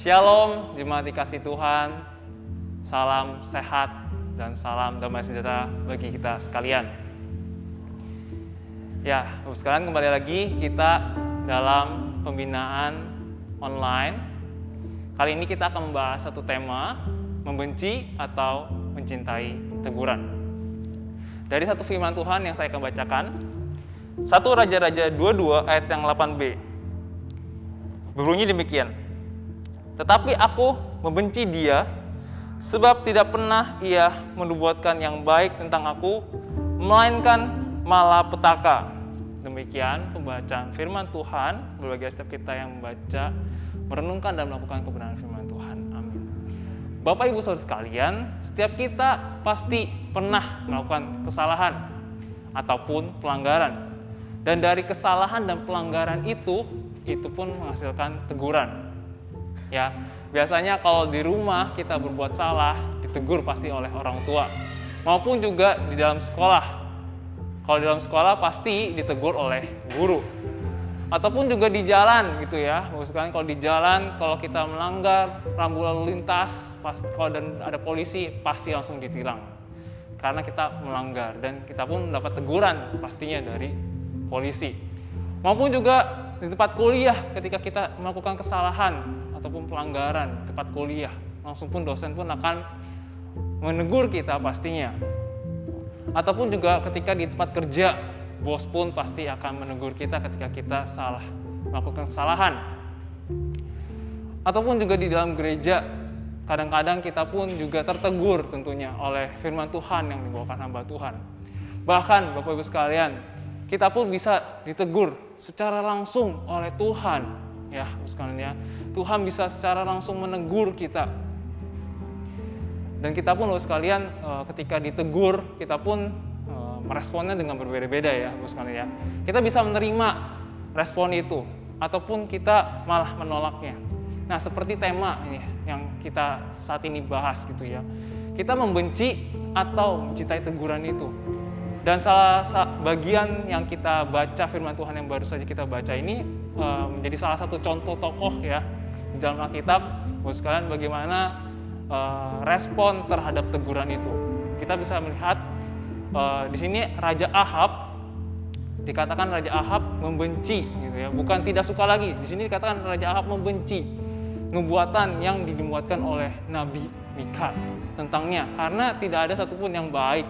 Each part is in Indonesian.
Shalom, jemaat dikasih Tuhan. Salam sehat dan salam damai sejahtera bagi kita sekalian. Ya, sekarang kembali lagi kita dalam pembinaan online. Kali ini kita akan membahas satu tema, membenci atau mencintai teguran. Dari satu firman Tuhan yang saya akan bacakan, 1 Raja-Raja 22 ayat yang 8b. Berbunyi demikian. Tetapi aku membenci dia, sebab tidak pernah ia menubuatkan yang baik tentang aku, melainkan malapetaka. Demikian pembacaan firman Tuhan bagi setiap kita yang membaca, merenungkan dan melakukan kebenaran firman Tuhan. Amin. Bapak Ibu Saudara sekalian, setiap kita pasti pernah melakukan kesalahan ataupun pelanggaran. Dan dari kesalahan dan pelanggaran itu pun menghasilkan teguran. Ya, biasanya kalau di rumah kita berbuat salah, ditegur pasti oleh orang tua, maupun juga di dalam sekolah. Kalau di dalam sekolah pasti ditegur oleh guru, ataupun juga di jalan gitu ya. Misalkan kalau di jalan, kalau kita melanggar rambu lalu lintas, kalau dan ada polisi pasti langsung ditilang karena kita melanggar, dan kita pun mendapat teguran pastinya dari polisi. Maupun juga di tempat kuliah, ketika kita melakukan kesalahan ataupun pelanggaran di tempat kuliah, langsung pun dosen pun akan menegur kita pastinya. Ataupun juga ketika di tempat kerja, bos pun pasti akan menegur kita ketika kita salah melakukan kesalahan. Ataupun juga di dalam gereja, kadang-kadang kita pun juga tertegur tentunya oleh firman Tuhan yang dibawakan hamba Tuhan. Bahkan Bapak Ibu sekalian, kita pun bisa ditegur secara langsung oleh Tuhan. Ya, sekalian ya. Tuhan bisa secara langsung menegur kita. Dan kita pun sekalian ketika ditegur, kita pun meresponnya dengan berbeda-beda ya, sekalian ya. Kita bisa menerima respon itu ataupun kita malah menolaknya. Nah, seperti tema ini yang kita saat ini bahas gitu ya. Kita membenci atau mencintai teguran itu. Dan salah bagian yang kita baca firman Tuhan yang baru saja kita baca ini menjadi salah satu contoh tokoh ya di dalam Alkitab. Sekalian bagaimana respon terhadap teguran itu. Kita bisa melihat di sini Raja Ahab, dikatakan Raja Ahab membenci gitu ya, bukan tidak suka lagi. Di sini dikatakan Raja Ahab membenci nubuatan yang dinubuatkan oleh Nabi Mika tentangnya, karena tidak ada satupun yang baik.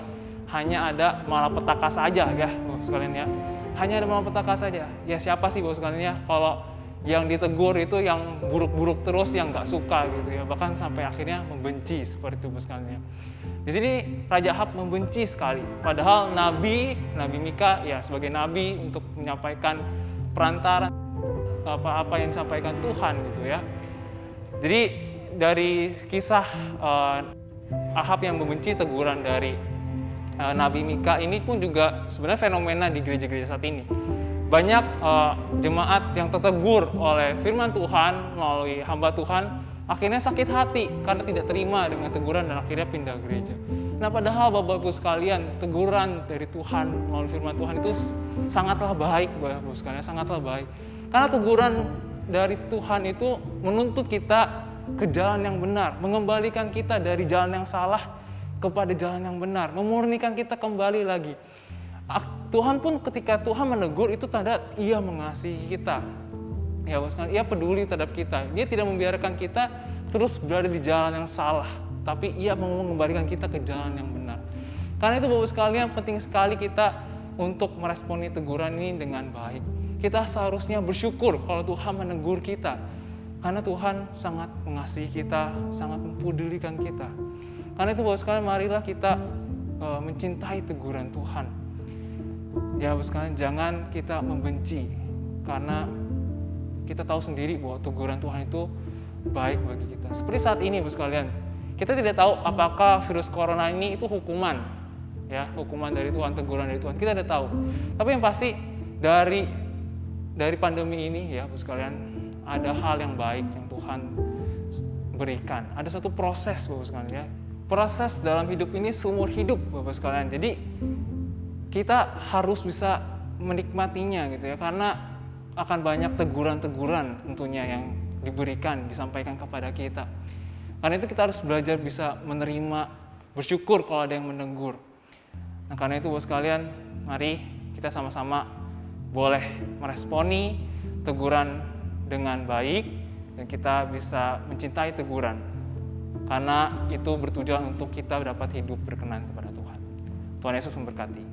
Hanya ada malapetaka saja ya, Bapak sekalian ya. Hanya ada malapetaka saja. Ya siapa sih Bapak sekalian ya kalau yang ditegur itu yang buruk-buruk terus, yang nggak suka gitu ya, bahkan sampai akhirnya membenci seperti itu Bapak sekalian ya. Di sini Raja Ahab membenci sekali. Padahal Nabi Mika ya sebagai nabi untuk menyampaikan perantaran apa yang disampaikan Tuhan gitu ya. Jadi dari kisah Ahab yang membenci teguran dari Nabi Mika ini pun juga sebenarnya fenomena di gereja-gereja saat ini. Banyak jemaat yang tertegur oleh firman Tuhan melalui hamba Tuhan, akhirnya sakit hati karena tidak terima dengan teguran dan akhirnya pindah gereja. Nah, padahal Bapak-Ibu sekalian, teguran dari Tuhan melalui firman Tuhan itu sangatlah baik, Bapak-Ibu sekalian, sangatlah baik. Karena teguran dari Tuhan itu menuntut kita ke jalan yang benar, mengembalikan kita dari jalan yang salah kepada jalan yang benar, memurnikan kita kembali lagi. Tuhan pun ketika Tuhan menegur itu tanda Ia mengasihi kita. Ya, Ia peduli terhadap kita. Dia tidak membiarkan kita terus berada di jalan yang salah, tapi Ia mau mengembalikan kita ke jalan yang benar. Karena itu Bapak sekalian, penting sekali kita untuk meresponi teguran ini dengan baik. Kita seharusnya bersyukur kalau Tuhan menegur kita, karena Tuhan sangat mengasihi kita, sangat mempedulikan kita. Karena itu Bapak sekalian, marilah kita mencintai teguran Tuhan. Ya Bapak sekalian, jangan kita membenci, karena kita tahu sendiri bahwa teguran Tuhan itu baik bagi kita. Seperti saat ini Bapak sekalian, kita tidak tahu apakah virus corona ini itu hukuman, ya hukuman dari Tuhan, teguran dari Tuhan. Kita tidak tahu. Tapi yang pasti dari pandemi ini ya Bapak sekalian, ada hal yang baik yang Tuhan berikan. Ada satu proses Bapak sekalian ya. Proses dalam hidup ini seumur hidup Bapak sekalian. Jadi kita harus bisa menikmatinya gitu ya, karena akan banyak teguran-teguran tentunya yang diberikan, disampaikan kepada kita. Karena itu kita harus belajar bisa menerima, bersyukur kalau ada yang menegur. Nah, karena itu Bapak sekalian, mari kita sama-sama boleh meresponi teguran dengan baik, dan kita bisa mencintai teguran. Karena itu bertujuan untuk kita dapat hidup berkenan kepada Tuhan. Tuhan Yesus memberkati.